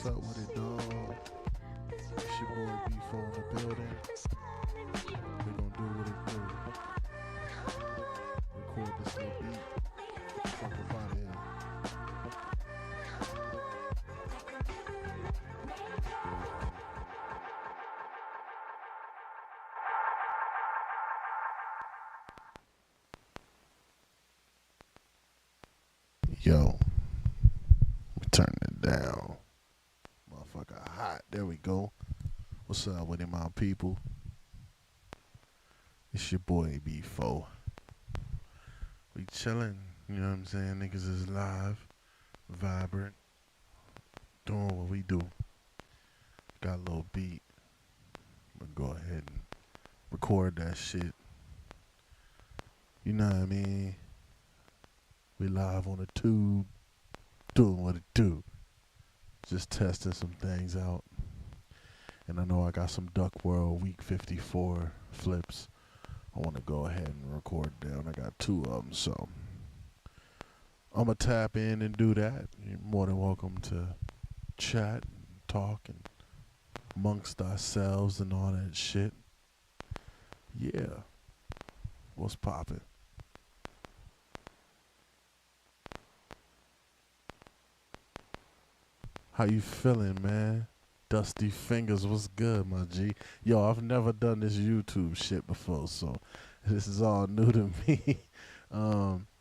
What's up with it, dog? It's your boy B4 in the building. We gonna do what it do. Record this little beat. Fuck up out of here. Yo, we turning it down. Motherfucker hot. There we go. What's up with it, my people? It's your boy B4. We chilling, you know what I'm saying? Niggas is live, vibrant, doing what we do. Got a little beat. I'm gonna go ahead and record that shit. You know what I mean? We live on the tube, doing what it do. Just testing some things out. And I know I got some Duck World Week 54 flips I want to go ahead and record down. I got 2 of them, so I'm going to tap in and do that. You're more than welcome to chat and talk and amongst ourselves and all that shit. Yeah. What's poppin'? How you feeling, man? Dusty Fingers, what's good, my G? Yo, I've never done this YouTube shit before, so this is all new to me.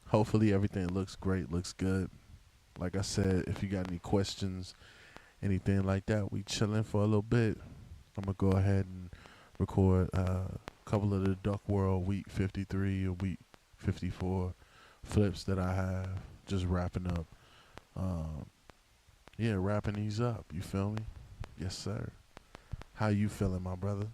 Hopefully everything looks great, looks good. Like I said, if you got any questions, anything like that, we chilling for a little bit. I'm going to go ahead and record a couple of the Duck World Week 53 or Week 54 flips that I have. Just wrapping up. Yeah, wrapping these up. You feel me? Yes, sir. How you feeling, my brother?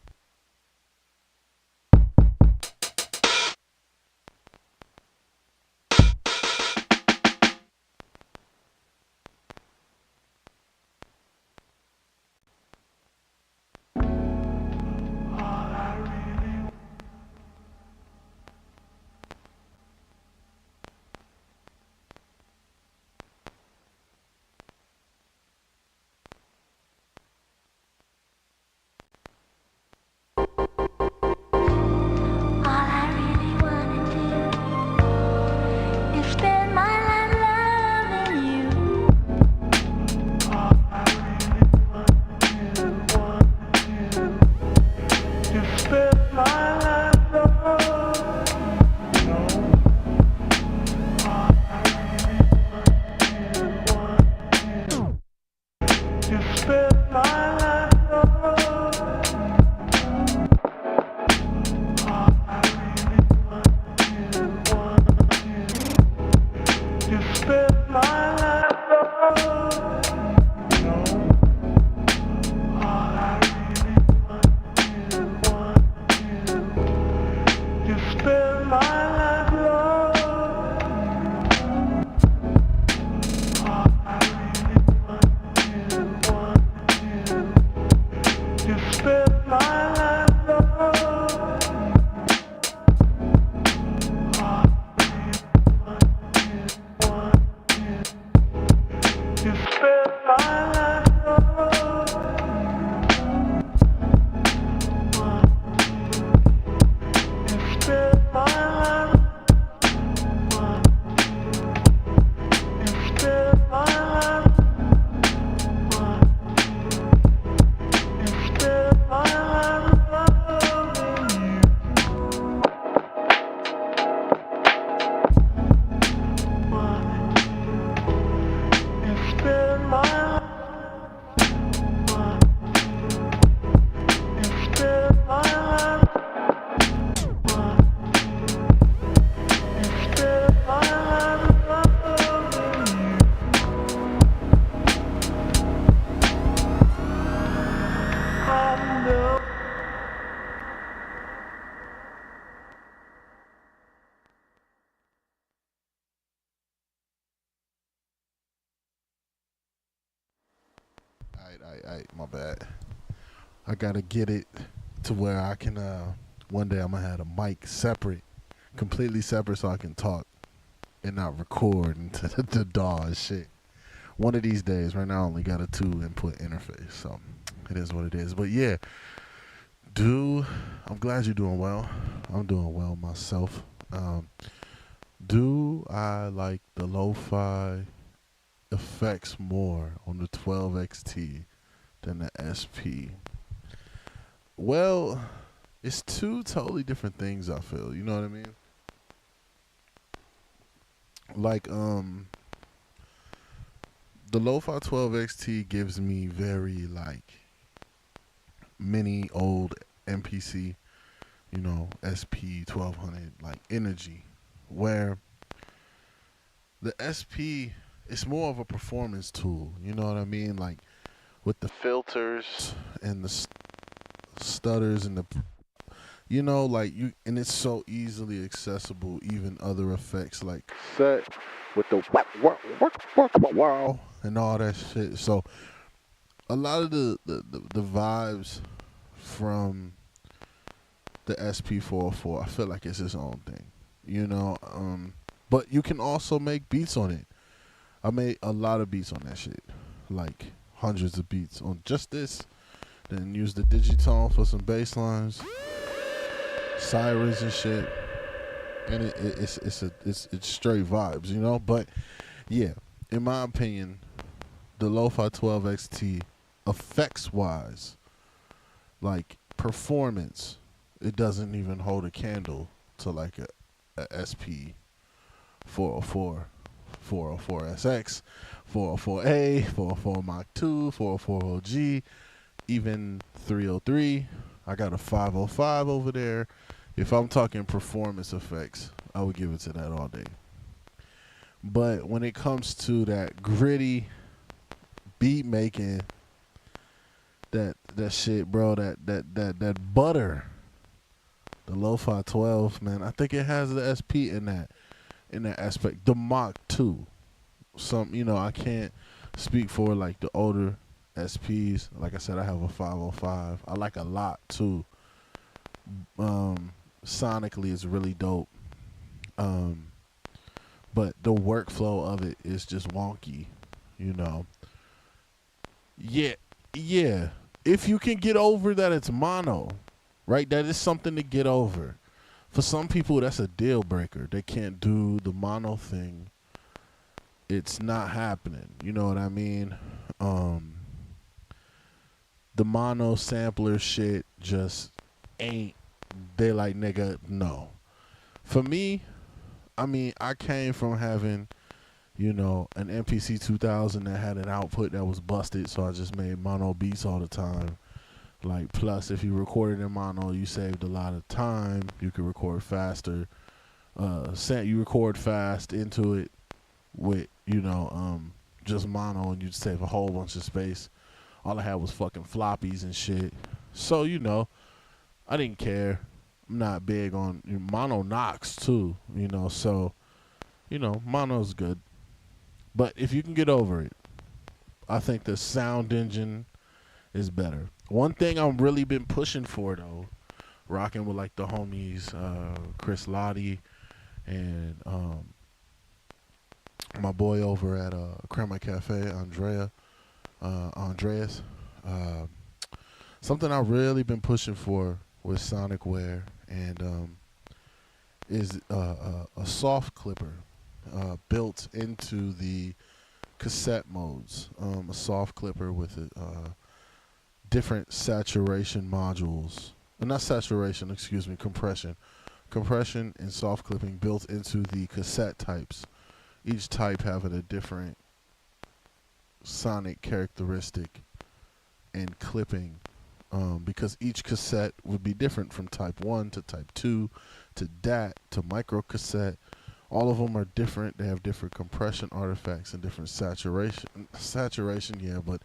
Alright, my bad. I gotta get it to where I can, one day I'm gonna have a mic separate, completely separate so I can talk and not record into the DAW and shit. One of these days. Right now, I only got a 2-input interface, so it is what it is. But yeah, I'm glad you're doing well. I'm doing well myself. Do I like the lo-fi effects more on the 12XT than the SP? Well, it's two totally different things, I feel. You know what I mean? Like, the Lo-Fi 12XT gives me very, like, mini old MPC, SP 1200, like, energy. Where the SP, it's more of a performance tool. You know what I mean? Like, with the filters and the stutters and the and it's so easily accessible. Even other effects like set with the wow and all that shit. So a lot of the vibes from the SP404, I feel like it's its own thing, but you can also make beats on it. I made a lot of beats on that shit, like hundreds of beats on just this. Then use the digitone for some bass lines, sirens and shit, and it's straight vibes, But yeah, in my opinion, the Lo-Fi 12XT effects wise, like performance, it doesn't even hold a candle to like a SP 404, 404SX, 404A, 404 Mach 2, 404 OG, even 303. I got a 505 over there. If I'm talking performance effects, I would give it to that all day. But when it comes to that gritty beat making, that shit, bro, that butter, the Lo-Fi 12, man, I think it has the SP in that aspect. The Mach 2. I can't speak for like the older SPs. Like I said, I have a 505. I like a lot too. Sonically, it's really dope. But the workflow of it is just wonky, Yeah. If you can get over that it's mono, right? That is something to get over. For some people, that's a deal breaker. They can't do the mono thing. It's not happening. You know what I mean? The mono sampler shit just ain't. They like, nigga, no. For me, I mean, I came from having, an MPC 2000 that had an output that was busted, so I just made mono beats all the time. Like, plus, if you recorded in mono, you saved a lot of time. You could record faster. You record fast into it with, just mono, and you'd save a whole bunch of space. All I had was fucking floppies and shit. So, I didn't care. I'm not big on mono knocks too, so mono's good. But if you can get over it, I think the sound engine is better. One thing I've really been pushing for though, rocking with like the homies Chris Lottie and my boy over at Crema Cafe, Andreas. Something I've really been pushing for with Sonicware and is a soft clipper built into the cassette modes. A soft clipper with different saturation modules. Not saturation, excuse me, compression. Compression and soft clipping built into the cassette types. Each type having a different sonic characteristic and clipping. Because each cassette would be different from type 1 to type 2 to DAT to micro cassette. All of them are different. They have different compression artifacts and different saturation, yeah, but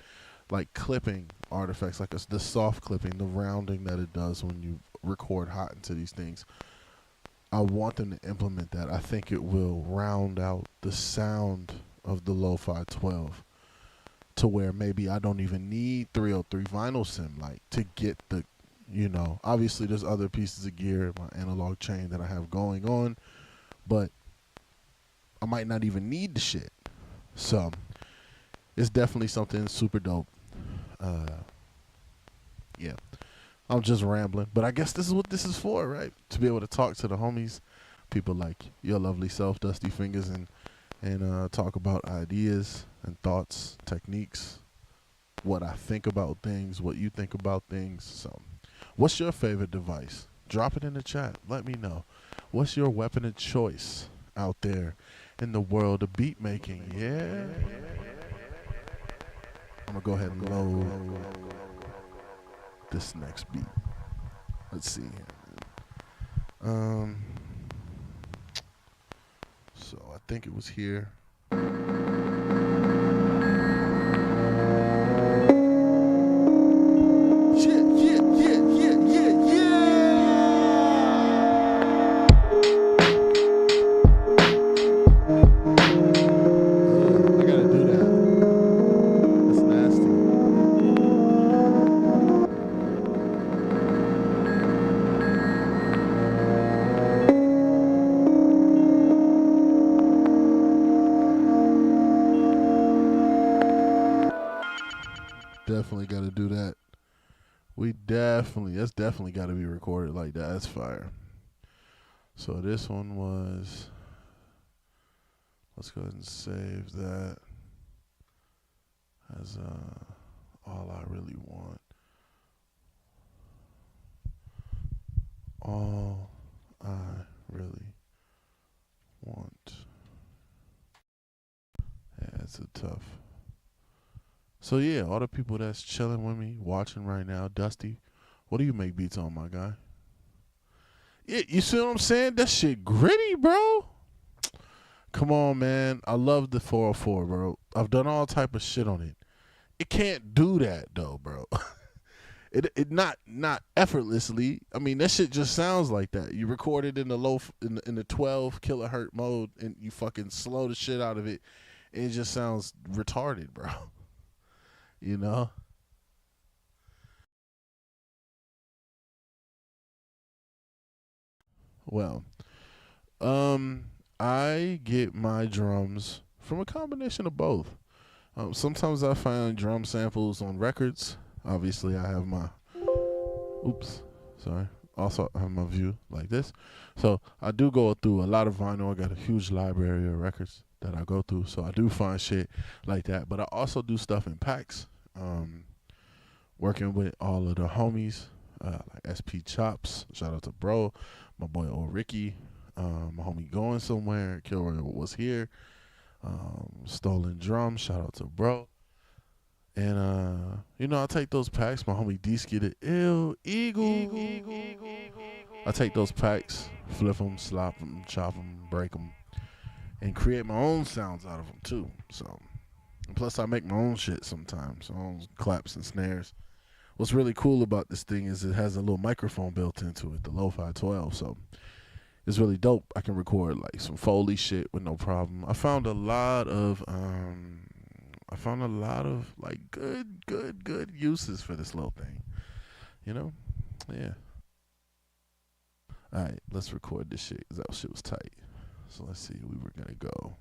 like clipping artifacts, like the soft clipping, the rounding that it does when you record hot into these things. I want them to implement that. I think it will round out the sound of the Lo-Fi 12. To where maybe I don't even need 303 vinyl sim like to get the, obviously there's other pieces of gear, my analog chain that I have going on, but I might not even need the shit. So it's definitely something super dope. Yeah, I'm just rambling, but I guess this is what this is for, right? To be able to talk to the homies, people like your lovely self, Dusty Fingers, and talk about ideas and thoughts, techniques, what I think about things, what you think about things. So, what's your favorite device? Drop it in the chat. Let me know. What's your weapon of choice out there in the world of beat making? Yeah. I'm gonna go ahead and load this next beat. Let's see here. So I think it was here. Definitely got to do that. That's definitely got to be recorded like that. That's fire. So this one was, let's go ahead and save that as all I really want. All I really want. Yeah, it's a tough. So yeah, all the people that's chilling with me, watching right now, Dusty, what do you make beats on, my guy? Yeah, you see what I'm saying? That shit gritty, bro. Come on, man. I love the 404, bro. I've done all type of shit on it. It can't do that though, bro. it not effortlessly. I mean, that shit just sounds like that. You record it in the 12 kilohertz mode, and you fucking slow the shit out of it, and it just sounds retarded, bro. You know? Well, I get my drums from a combination of both. Sometimes I find drum samples on records. Obviously, I have my, also, I have my view like this. So I do go through a lot of vinyl. I got a huge library of records that I go through. So I do find shit like that. But I also do stuff in packs. Working with all of the homies, like SP Chops, shout out to bro, my boy old Ricky, my homie Going Somewhere, Kilroy was here, Stolen Drum, shout out to bro. And I take those packs, my homie D-Ski the Ill Eagle. I take those packs, flip them, slop them, chop them, break them, and create my own sounds out of them too. So, and plus I make my own shit sometimes, my own claps and snares. What's really cool about this thing is it has a little microphone built into it, the LOFI-12. So it's really dope. I can record like some Foley shit with no problem. I found a lot of like good uses for this little thing. You know? Yeah. All right, let's record this shit because that shit was tight. So let's see. We were gonna go.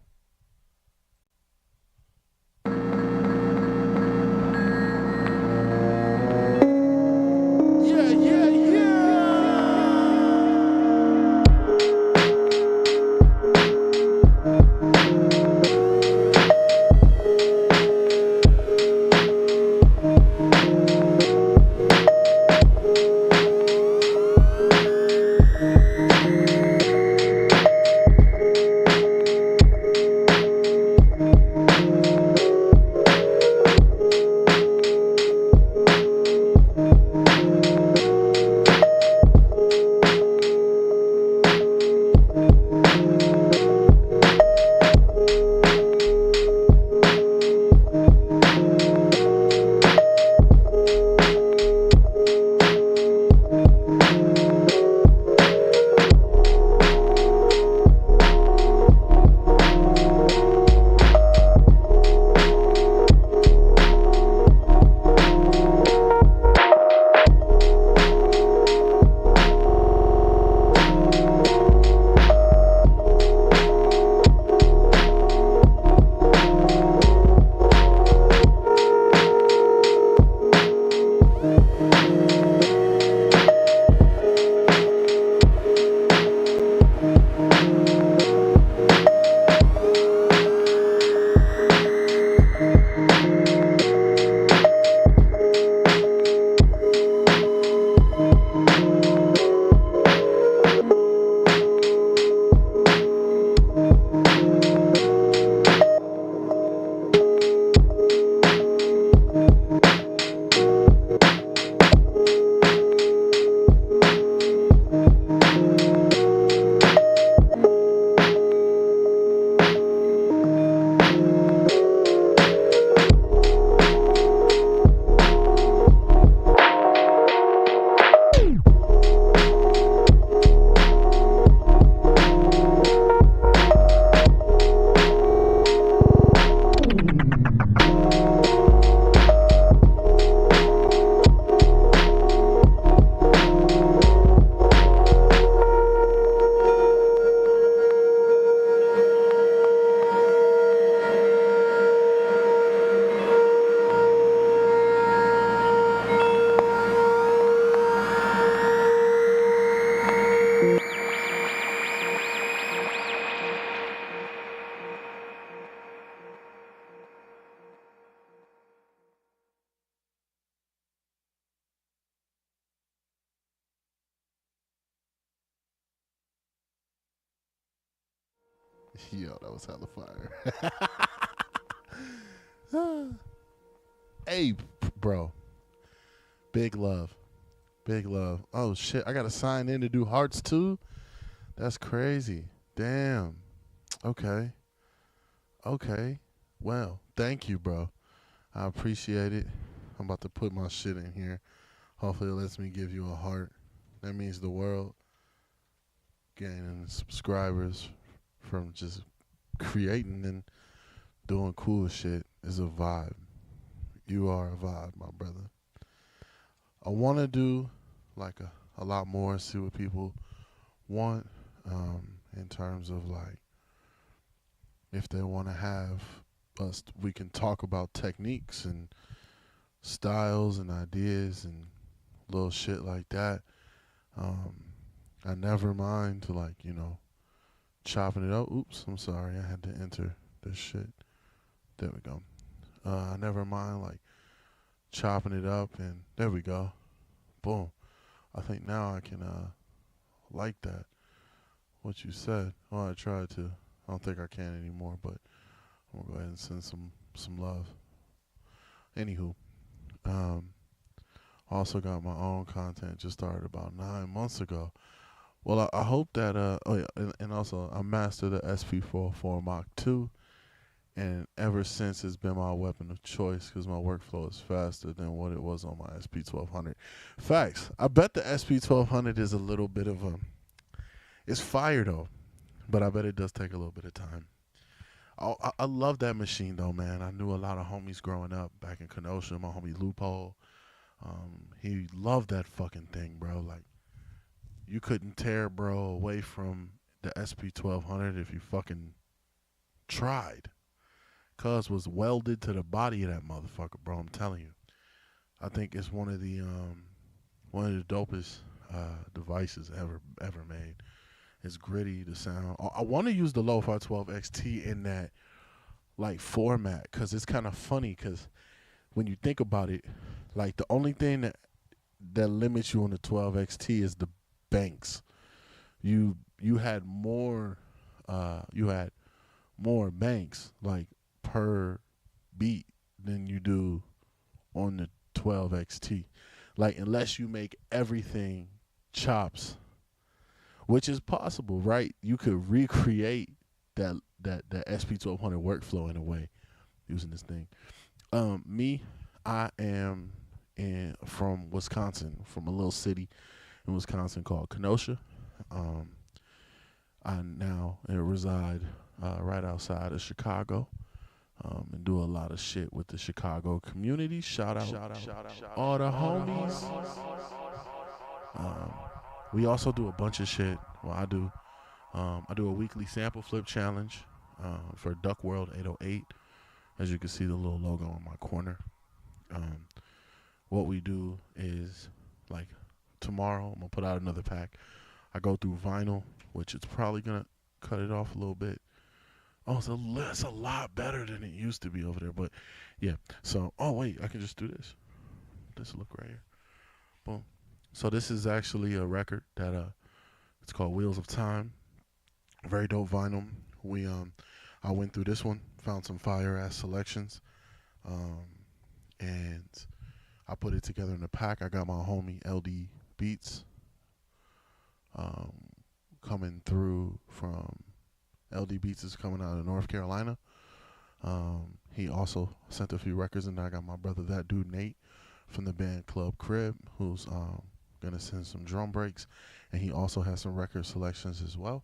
Yo, that was hella fire. Hey, bro. Big love. Big love. Oh, shit. I got to sign in to do hearts, too? That's crazy. Damn. Okay. Okay. Well, thank you, bro. I appreciate it. I'm about to put my shit in here. Hopefully it lets me give you a heart. That means the world. Gaining subscribers from just creating and doing cool shit is a vibe. You are a vibe, my brother. I want to do like a lot more, see what people want in terms of like if they want to have us, we can talk about techniques and styles and ideas and little shit like that. I never mind to like, chopping it up. Oops, I'm sorry. I had to enter this shit. There we go. I never mind like chopping it up and there we go. Boom. I think now I can like that. What you said. Oh, I tried to. I don't think I can anymore, but I'm gonna go ahead and send some love. Anywho, also got my own content. Just started about 9 months ago. Well, I hope that oh yeah, and also I mastered the SP404 Mach 2, and ever since it's been my weapon of choice because my workflow is faster than what it was on my SP1200. Facts. I bet the SP1200 is a little bit of a. It's fire though, but I bet it does take a little bit of time. I love that machine though, man. I knew a lot of homies growing up back in Kenosha. My homie Lupo, he loved that fucking thing, bro. Like you couldn't tear bro away from the SP1200 if you fucking tried. Cuz was welded to the body of that motherfucker, bro. I'm telling you. I think it's one of the dopest devices ever made. It's gritty, the sound. I want to use the LOFI-12 XT in that like format because it's kind of funny because when you think about it, like the only thing that limits you on the 12 XT is the banks. You had more banks like per beat than you do on the 12 XT. Like unless you make everything chops, which is possible, right? You could recreate that SP1200 workflow in a way using this thing. I am from Wisconsin, from a little city in Wisconsin called Kenosha. I now reside right outside of Chicago and do a lot of shit with the Chicago community. Shout out all the homies. We also do a bunch of shit. Well, I do a weekly sample flip challenge for Duck World 808. As you can see, the little logo on my corner. What we do is, like, tomorrow I'm gonna put out another pack. I go through vinyl, which is probably gonna cut it off a little bit. Oh, so it's a lot better than it used to be over there. But yeah, so oh wait, I can just do this. This look right here. Boom. So this is actually a record that it's called Wheels of Time. Very dope vinyl. I went through this one, found some fire ass selections, and I put it together in a pack. I got my homie LD Beats coming through from LD Beats is coming out of North Carolina. He also sent a few records, and I got my brother, that dude Nate, from the band Club Crib, who's gonna send some drum breaks, and he also has some record selections as well.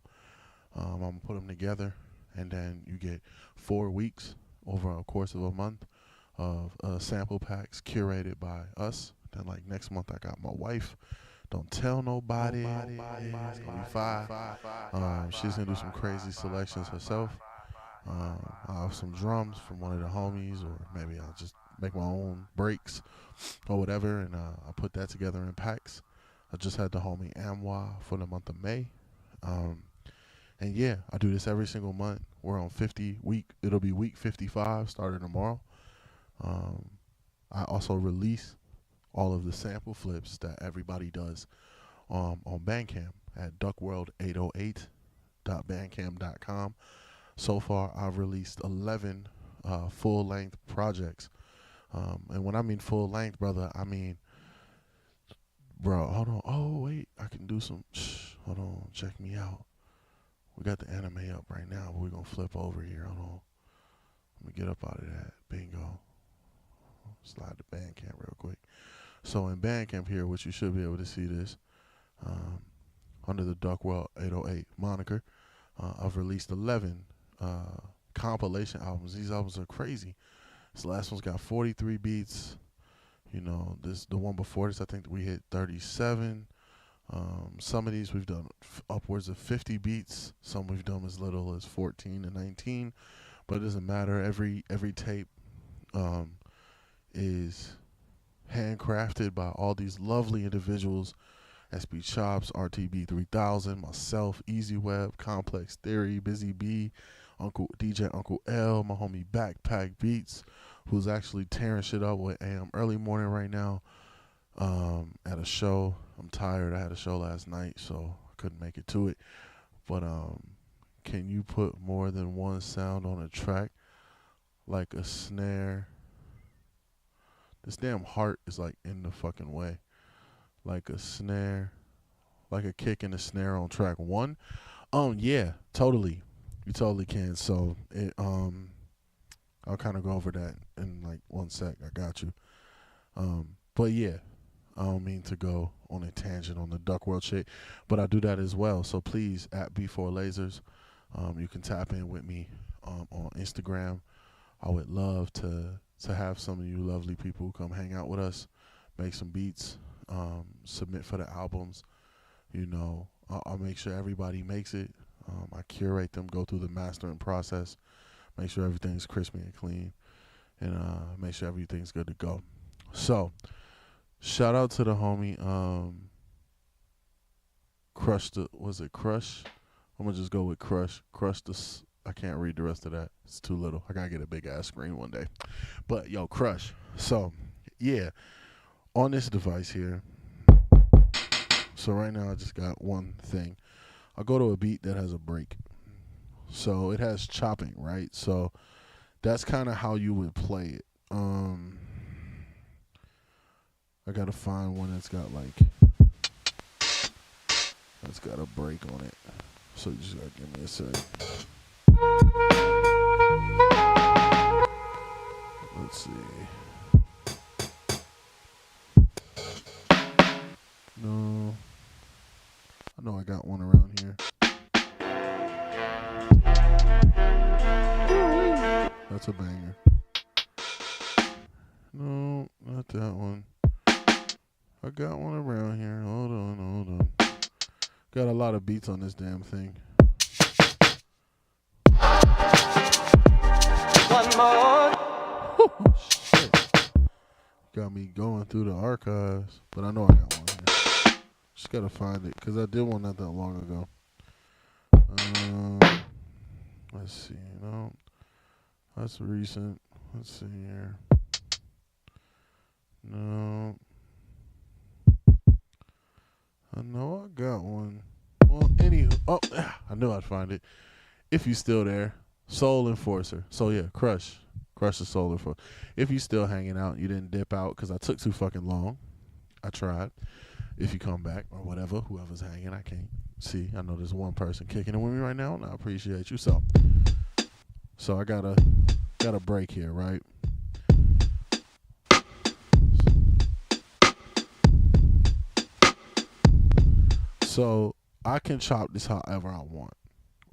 I'm gonna put them together, and then you get 4 weeks over a course of a month of sample packs curated by us. Then like next month I got my wife. Don't tell nobody. It's gonna be fire. She's gonna do some crazy selections herself. I have some drums from one of the homies, or maybe I'll just make my own breaks or whatever, and I'll put that together in packs. I just had the homie Amwa for the month of May. And yeah, I do this every single month. We're on 50 week. It'll be week 55 starting tomorrow. I also release all of the sample flips that everybody does on Bandcamp at duckworld808.bandcamp.com. So far, I've released 11 full-length projects. And when I mean full-length, brother, I mean, bro, hold on. Oh, wait, I can do some, hold on, check me out. We got the anime up right now, but we're going to flip over here. Hold on. Let me get up out of that. Bingo. Slide to Bandcamp real quick. So in Bandcamp here, which you should be able to see this, under the Duckwell 808 moniker, I've released 11 compilation albums. These albums are crazy. This last one's got 43 beats. You know, the one before this, I think we hit 37. Some of these we've done upwards of 50 beats. Some we've done as little as 14 to 19. But it doesn't matter. Every tape is handcrafted by all these lovely individuals: SB Chops, RTB 3000, myself, Easy Web, Complex Theory, Busy B, DJ Uncle L, my homie Backpack Beats, who's actually tearing shit up with AM early morning right now at a show. I'm tired. I had a show last night, so I couldn't make it to it. But can you put more than one sound on a track, like a snare? This damn heart is like in the fucking way. Like a snare, like a kick and a snare on track 1. Yeah, totally. You totally can. So it I'll kind of go over that in like 1 sec. I got you. But yeah, I don't mean to go on a tangent on the Duck World shit, but I do that as well. So please, at B4LASERS, you can tap in with me on Instagram. I would love to have some of you lovely people come hang out with us, make some beats, submit for the albums. You know, I'll make sure everybody makes it. I curate them, go through the mastering process, make sure everything's crispy and clean, and make sure everything's good to go. So, shout out to the homie Crush. I'm gonna just go with Crush. I can't read the rest of that. It's too little. I gotta get a big ass screen one day. But yo, Crush. So yeah, on this device here. So right now I just got one thing. I'll go to a beat that has a break. So it has chopping, right? So that's kind of how you would play it. I gotta find one that's got a break on it. So you just gotta give me a sec. Let's see. No. I know I got one around here. That's a banger. No, not that one. I got one around here. Hold on. Got a lot of beats on this damn thing. One more. Shit. Got me going through the archives, but I know I got one here. Just gotta find it, because I did one not that long ago. Let's see. No, that's recent. Let's see here. No. I know I got one. Well, anywho. Oh, I knew I'd find it. If you still there. Soul Enforcer. So yeah, Crush the Soul Enforcer. If you still hanging out, you didn't dip out because I took too fucking long. I tried. If you come back or whatever, whoever's hanging, I can't see. I know there's one person kicking it with me right now, and I appreciate you. So I got a break here, right? So I can chop this however I want.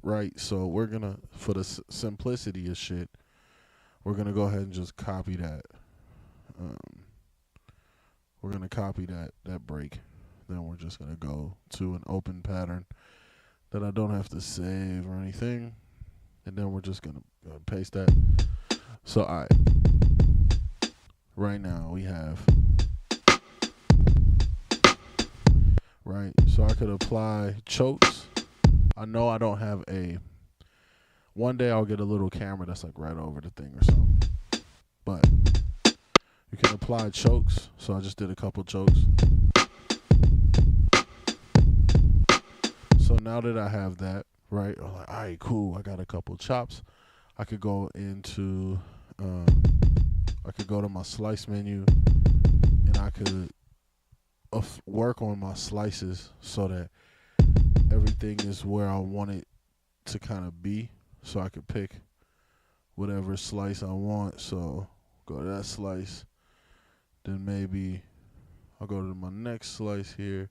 Right, so we're gonna, for the simplicity of shit, we're gonna go ahead and just copy that. We're gonna copy that break. Then we're just gonna go to an open pattern that I don't have to save or anything, and then we're just gonna paste that. So right now we have, right. So I could apply chokes. I know I don't have one day I'll get a little camera that's like right over the thing or something. But you can apply chokes. So I just did a couple chokes. So now that I have that, right? Or like, all right, cool, I got a couple chops. I could go into, I could go to my slice menu, and I could work on my slices so that everything is where I want it to kind of be. So I could pick whatever slice I want. So go to that slice. Then maybe I'll go to my next slice here.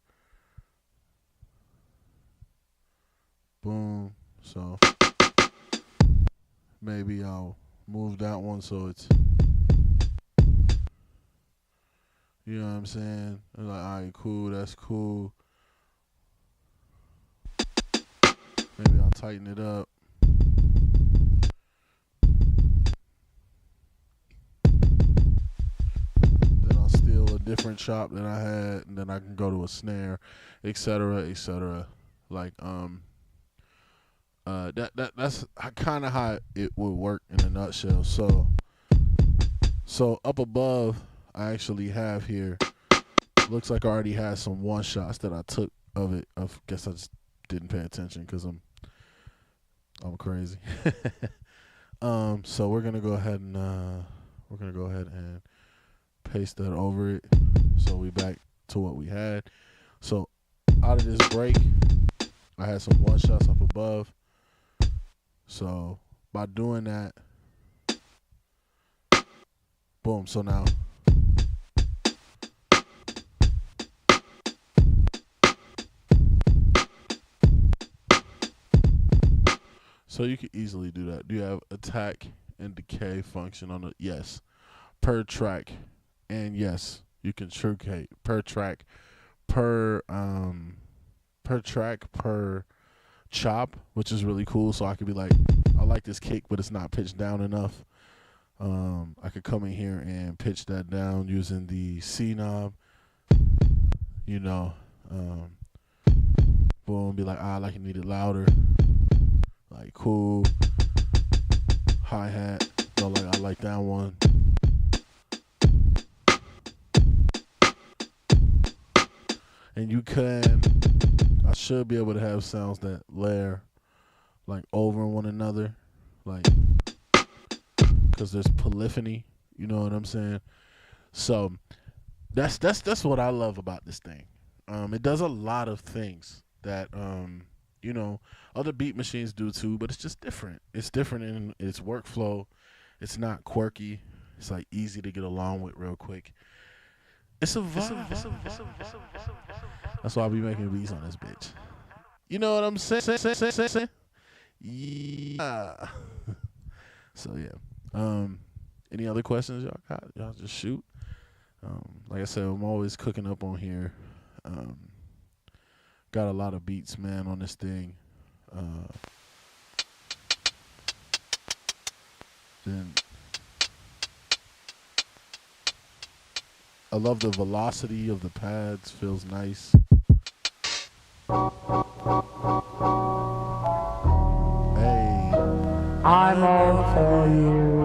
Boom. So maybe I'll move that one so it's, you know what I'm saying? Like, all right, cool, that's cool. Maybe I'll tighten it up. Then I'll steal a different chop that I had, and then I can go to a snare, etc., etc. Like, that's kind of how it would work in a nutshell. So up above, I actually have here, looks like I already had some one shots that I took of it. I guess I just didn't pay attention because I'm crazy. So we're gonna go ahead and paste that over it. So we back to what we had. So out of this break, I had some one shots up above. So by doing that, boom. So now so you can easily do that. Do you have attack and decay function on it? Yes. Per track, and yes, you can truncate per track, per chop, which is really cool. So I could be like, I like this kick, but it's not pitched down enough. I could come in here and pitch that down using the C knob. You know, boom, be like, I like it, need it louder. Like, cool. Hi hat, don't like, I like that one. And you can, I should be able to have sounds that layer like over one another, like, because there's polyphony, you know what I'm saying? So that's what I love about this thing. It does a lot of things that you know, other beat machines do too, but it's just different. It's different in its workflow. It's not quirky. It's like easy to get along with real quick. It's a vibe. That's why I'll be making beats on this bitch. You know what I'm saying? Yeah. So yeah. Any other questions y'all got? Y'all just shoot. Like I said, I'm always cooking up on here. Got a lot of beats, man, on this thing. Then I love the velocity of the pads. Feels nice. Hey. I'm all for you.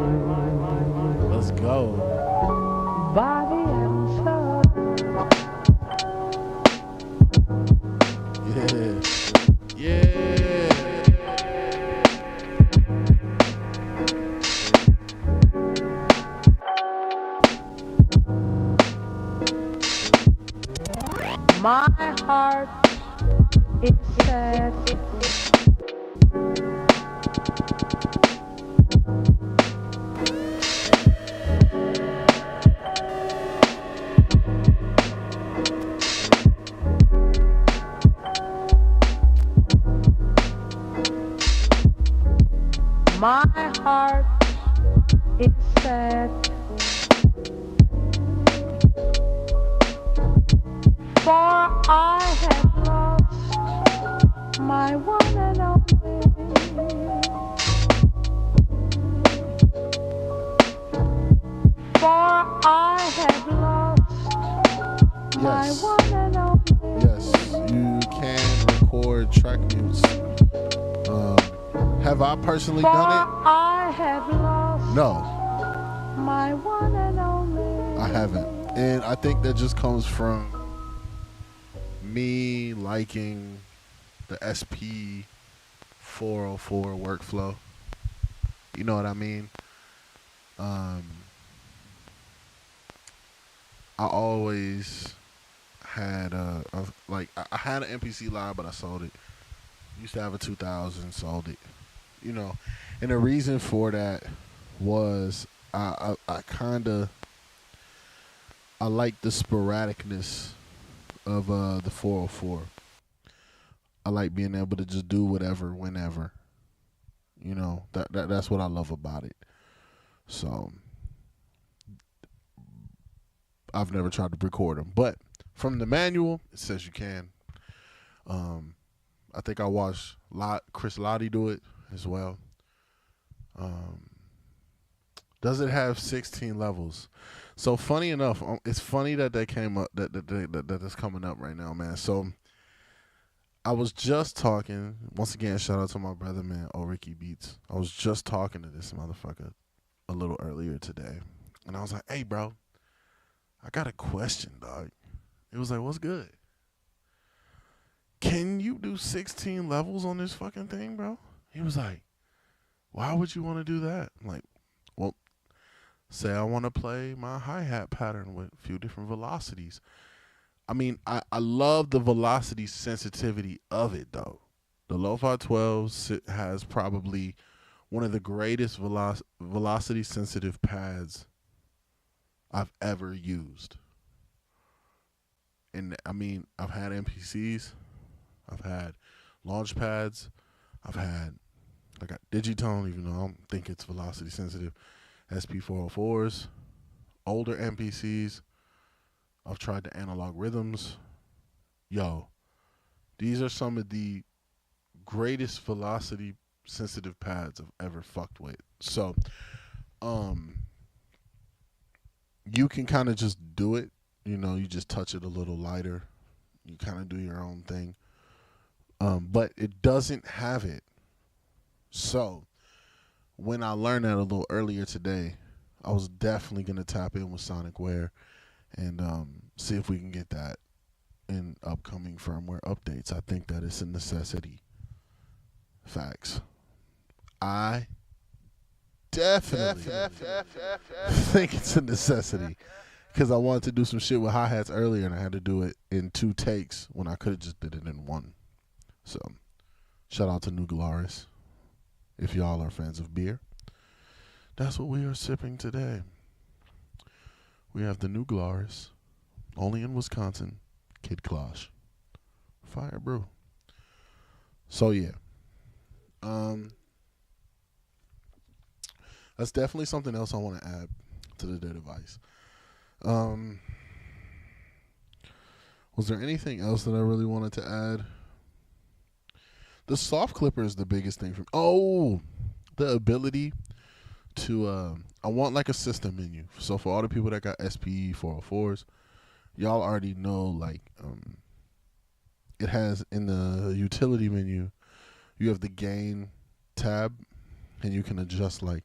Let's go. Body and soul. Yeah. Yeah. My heart is set. My heart is set. For I have lost my one and only. For I have lost my Yes. one and only. Yes, you can record track mutes. Have I personally For done I have lost it? No, my one and only. I haven't. And I think that just comes from me liking the SP 404 workflow. You know what I mean? I always had I had an MPC Live, but I sold it. Used to have a 2000, sold it. You know, and the reason for that was I kind of I like the sporadicness of the 404. I like being able to just do whatever, whenever. You know, that's what I love about it. So I've never tried to record them, but from the manual, it says you can. I think I watched Chris Lottie do it as well. Does it have 16 levels? So funny enough, it's funny that they came up that's coming up right now, man. So I was just talking once again. Shout out to my brother, man, Ricky Beats. I was just talking to this motherfucker a little earlier today, and I was like, "Hey, bro, I got a question, dog." It was like, "What's good? Can you do 16 levels on this fucking thing, bro?" He was like, "Why would you want to do that?" I'm like, "Well, say I want to play my hi-hat pattern with a few different velocities." I mean, I love the velocity sensitivity of it, though. The LOFI-12 has probably one of the greatest velocity sensitive pads I've ever used. And I mean, I've had MPCs, I've had launch pads, I got Digitone, even though I don't think it's velocity sensitive, SP404s, older MPCs. I've tried the analog rhythms. Yo, these are some of the greatest velocity sensitive pads I've ever fucked with. So, you can kind of just do it. You know, you just touch it a little lighter. You kind of do your own thing. But it doesn't have it. So, when I learned that a little earlier today, I was definitely going to tap in with Sonicware and see if we can get that in upcoming firmware updates. I think that it's a necessity. Facts. I definitely think it's a necessity because I wanted to do some shit with hi-hats earlier and I had to do it in 2 takes when I could have just did it in 1. So, shout out to New Glarus. If y'all are fans of beer, that's what we are sipping today. We have the New Glarus, only in Wisconsin, Kid Klosh. Fire brew. So yeah. That's definitely something else I want to add to the device. Was there anything else that I really wanted to add? The soft clipper is the biggest thing for me. Oh, the ability to I want like a system menu. So for all the people that got SPE 404s, y'all already know like it has in the utility menu, you have the gain tab and you can adjust like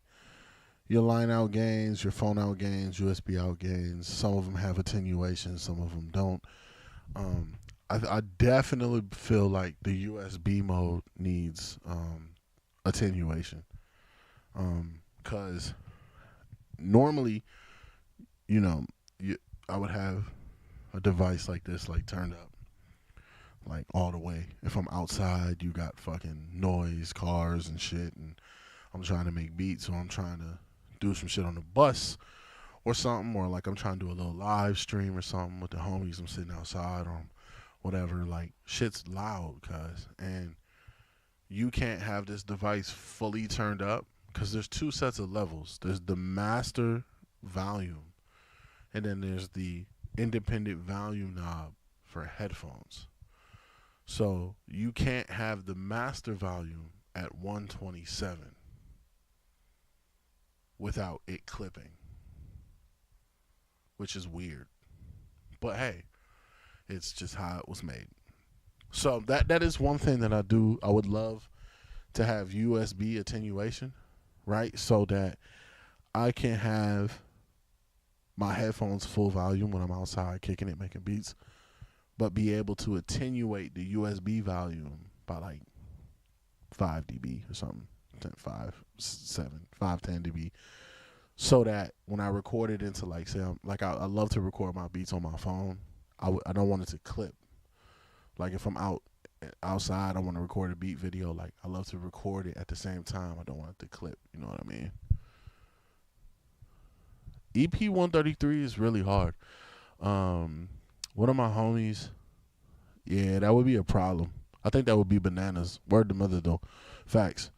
your line out gains, your phone out gains, USB out gains. Some of them have attenuation, some of them don't. I definitely feel like the USB mode needs attenuation. Because normally, you know, I would have a device like this, like turned up, like all the way. If I'm outside, you got fucking noise, cars and shit, and I'm trying to make beats, or I'm trying to do some shit on the bus or something, or like I'm trying to do a little live stream or something with the homies. I'm sitting outside or whatever. Like shit's loud, cuz, and you can't have this device fully turned up because there's 2 sets of levels. There's the master volume, and then there's the independent volume knob for headphones. So you can't have the master volume at 127 without it clipping, which is weird. But hey, it's just how it was made. So that is one thing that I would love to have USB attenuation, right? So that I can have my headphones full volume when I'm outside kicking it, making beats, but be able to attenuate the USB volume by like 5 dB or something, 10, 5, 7, 5, 10 dB, so that when I record it into like, say, I love to record my beats on my phone. I don't want it to clip. Like if I'm outside, I want to record a beat video. Like I love to record it at the same time. I don't want it to clip. You know what I mean? EP 133 is really hard. One of my homies, yeah, that would be a problem. I think that would be bananas. Word to mother though. Facts.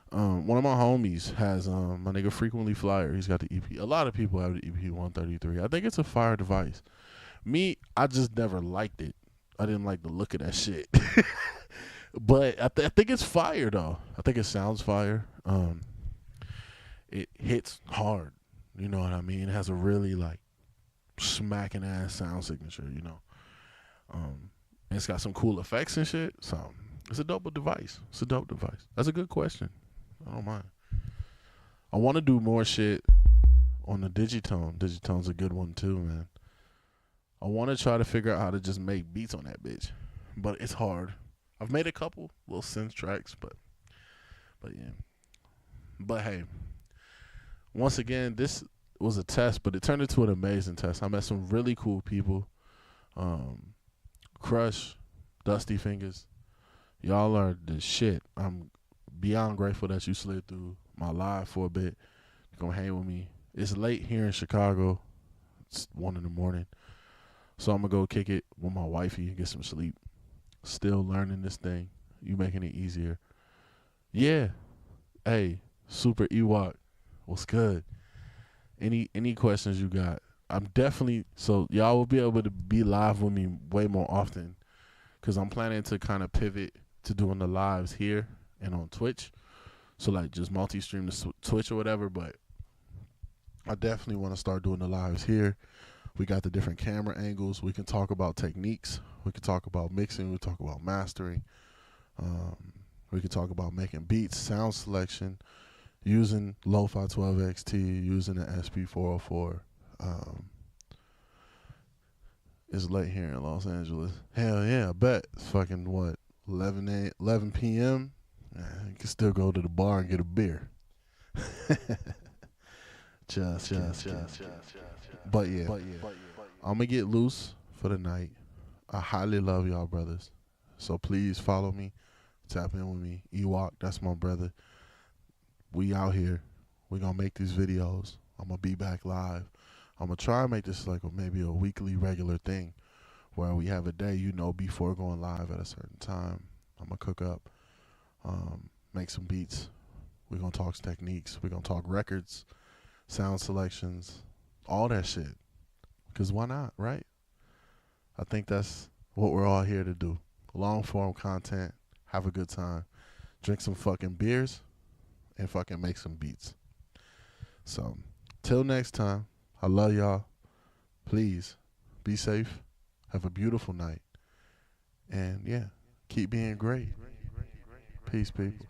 One of my homies has my nigga Frequently Flyer. He's got the EP. A lot of people have the EP 133. I think it's a fire device. Me, I just never liked it. I didn't like the look of that shit. But I think it's fire though. I think it sounds fire. It hits hard. You know what I mean? It has a really like smacking ass sound signature, you know. And it's got some cool effects and shit. So it's a dope device. It's a dope device. That's a good question. I don't mind. I want to do more shit on the Digitone. Digitone's a good one too, man. I want to try to figure out how to just make beats on that bitch, but it's hard. I've made a couple little synth tracks, but yeah. But hey, once again, this was a test, but it turned into an amazing test. I met some really cool people. Crush, Dusty Fingers, y'all are the shit. I'm beyond grateful that you slid through my live for a bit. You're gonna hang with me. It's late here in Chicago. It's 1 a.m. So I'm gonna go kick it with my wifey and get some sleep. Still learning this thing. You making it easier. Yeah. Hey, Super Ewok, what's good? Any questions you got? I'm definitely, so y'all will be able to be live with me way more often, because I'm planning to kind of pivot to doing the lives here and on Twitch. So like just multi-stream to Twitch or whatever, but I definitely want to start doing the lives here. We got the different camera angles. We can talk about techniques. We can talk about mixing. We talk about mastering. We can talk about making beats, sound selection, using LOFI-12 XT, using the SP404. It's late here in Los Angeles. Hell yeah, I bet. It's fucking what, 11 p.m.? You can still go to the bar and get a beer. Just. But yeah, I'm gonna get loose for the night. I highly love y'all brothers, so please follow me, tap in with me. Ewok, that's my brother. We out here. We gonna make these videos. I'm gonna be back live. I'm gonna try and make this like maybe a weekly regular thing where we have a day, you know, before going live at a certain time. I'm gonna cook up, make some beats. We're gonna talk techniques. We're gonna talk records, sound selections, all that shit. Because why not, right? I think that's what we're all here to do. Long form content, have a good time, drink some fucking beers, and fucking make some beats. So, till next time, I love y'all. Please, be safe. Have a beautiful night. And yeah, keep being great. Peace, people.